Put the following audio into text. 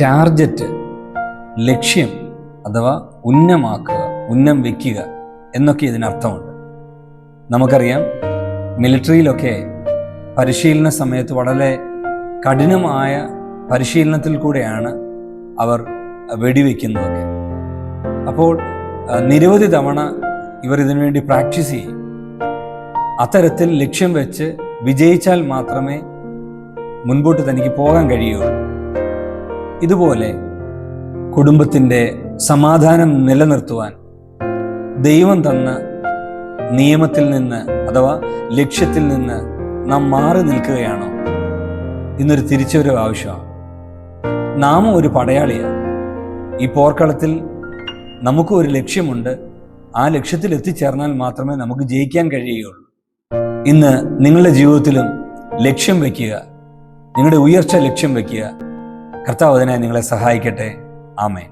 Target, ലക്ഷ്യം അഥവാ ഉന്നമാക്കുക, ഉന്നം വയ്ക്കുക എന്നൊക്കെ ഇതിനർത്ഥമുണ്ട്. നമുക്കറിയാം, മിലിറ്ററിയിലൊക്കെ പരിശീലന സമയത്ത് വളരെ കഠിനമായ പരിശീലനത്തിൽ കൂടെയാണ് അവർ വെടിവെക്കുന്നതൊക്കെ. അപ്പോൾ നിരവധി തവണ ഇവർ ഇതിനു വേണ്ടി പ്രാക്ടീസ് ചെയ്യും. അത്തരത്തിൽ ലക്ഷ്യം വെച്ച് വിജയിച്ചാൽ മാത്രമേ മുൻപോട്ട് തനിക്ക് പോകാൻ കഴിയുള്ളൂ. ഇതുപോലെ കുടുംബത്തിൻ്റെ സമാധാനം നിലനിർത്തുവാൻ ദൈവം തന്ന നിയമത്തിൽ നിന്ന് അഥവാ ലക്ഷ്യത്തിൽ നിന്ന് നാം മാറി നിൽക്കുകയാണോ? ഇന്നൊരു തിരിച്ചുവരവ് ആവശ്യമാണ്. നാമും ഒരു പടയാളിയാണ്. ഈ പോർക്കളത്തിൽ നമുക്കും ഒരു ലക്ഷ്യമുണ്ട്. ആ ലക്ഷ്യത്തിൽ എത്തിച്ചേർന്നാൽ മാത്രമേ നമുക്ക് ജയിക്കാൻ കഴിയുകയുള്ളൂ. ഇന്ന് നിങ്ങളുടെ ജീവിതത്തിലും ലക്ഷ്യം വയ്ക്കുക, നിങ്ങളുടെ ഉയർച്ച ലക്ഷ്യം വയ്ക്കുക. കർത്താവ് അതിനായി നിങ്ങളെ സഹായിക്കട്ടെ. ആമേൻ.